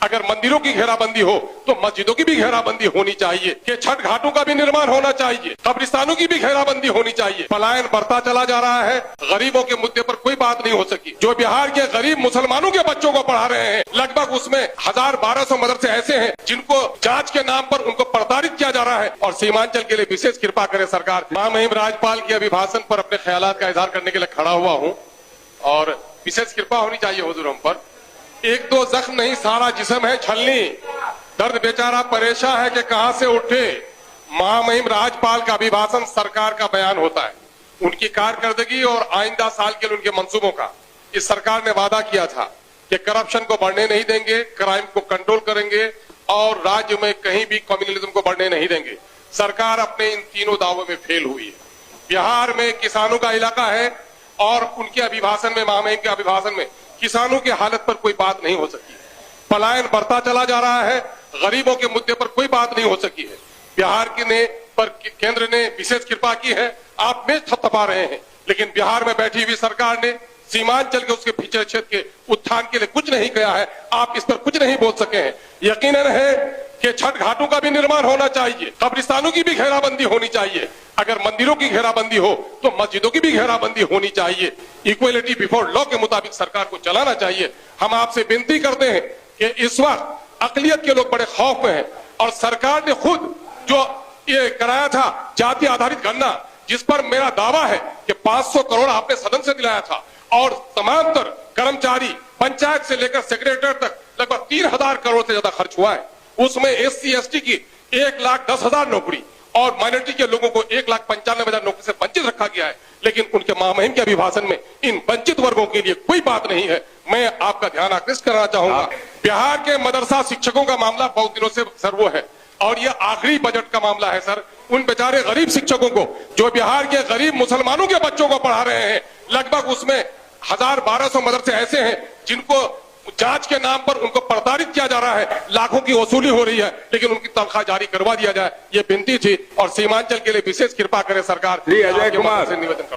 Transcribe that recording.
अगर मंदिरों की घेराबंदी हो तो मस्जिदों की भी घेराबंदी होनी चाहिए, कि छठ घाटों का भी निर्माण होना चाहिए, कब्रिस्तानों की भी घेराबंदी होनी चाहिए। पलायन बढ़ता चला जा रहा है, गरीबों के मुद्दे पर कोई बात नहीं हो सकी। जो बिहार के गरीब मुसलमानों के बच्चों को पढ़ा रहे हैं, लगभग उसमें 1200 मदरसे ऐसे हैं जिनको जांच के नाम पर उनको प्रताड़ित किया जा रहा है। और सीमांचल के लिए विशेष कृपा करे सरकार। महामहिम राज्यपाल के अभिभाषण पर अपने ख्यालात का इजहार करने के लिए खड़ा हुआ हूँ और विशेष कृपा होनी चाहिए हुजूर हम पर। एक दो जख्म नहीं, सारा जिस्म है छलनी, दर्द बेचारा परेशान है कि कहां से उठे। महामहिम राज्यपाल का अभिभाषण सरकार का बयान होता है, उनकी कारकर्दगी और आइंदा साल के लिए उनके मंसूबों का। इस सरकार ने वादा किया था कि करप्शन को बढ़ने नहीं देंगे, क्राइम को कंट्रोल करेंगे और राज्य में कहीं भी कम्युनलिज्म को बढ़ने नहीं देंगे। सरकार अपने इन तीनों दावों में फेल हुई है। बिहार में किसानों का इलाका है और उनके अभिभाषण में, महामहिम के अभिभाषण में किसानों की हालत पर कोई बात नहीं हो सकी। पलायन बढ़ता चला जा रहा है, गरीबों के मुद्दे पर कोई बात नहीं हो सकी है। बिहार पर केंद्र ने विशेष कृपा की है, आप में थपथपा रहे हैं, लेकिन बिहार में बैठी हुई सरकार ने सीमांचल के उसके पिछड़े क्षेत्र के उत्थान के लिए कुछ नहीं किया है। आप इस पर कुछ नहीं बोल सके हैं। यकीनन है कि छठ घाटों का भी निर्माण होना चाहिए, कब्रिस्तानों की भी घेराबंदी होनी चाहिए। अगर मंदिरों की घेराबंदी हो तो मस्जिदों की भी घेराबंदी होनी चाहिए। इक्वलिटी बिफोर लॉ के मुताबिक सरकार को चलाना चाहिए। हम आपसे विनती करते हैं कि इस वक्त अकलियत के लोग बड़े खौफ में हैं और सरकार ने खुद जो ये कराया था जाति आधारित गणना, जिस पर मेरा दावा है कि 500 करोड़ आपने सदन से दिलाया था और तमाम तर कर्मचारी पंचायत से लेकर सेक्रेटरी तक लगभग 3000 करोड़ से ज्यादा खर्च हुआ है। उसमें SC ST की 1,10,000 नौकरी और माइनॉरिटी के लोगों को 1,95,000 नौकरी से वंचित रखा गया है। लेकिन उनके महामहिम के अभिभाषण में इन वंचित वर्गों के लिए कोई बात नहीं है। मैं आपका ध्यान आकृष्ट करना चाहूंगा, बिहार के मदरसा शिक्षकों का मामला बहुत दिनों से सर वो है और यह आखिरी बजट का मामला है सर। उन बेचारे गरीब शिक्षकों को जो बिहार के गरीब मुसलमानों के बच्चों को पढ़ा रहे हैं, लगभग उसमें 1200 मदरसे ऐसे हैं जिनको जांच के नाम पर उनको प्रताड़ित किया जा रहा है, लाखों की वसूली हो रही है, लेकिन उनकी तनख्वाह जारी करवा दिया जाए, ये विनती थी। और सीमांचल के लिए विशेष कृपा करे सरकार। अजय कुमार से निवेदन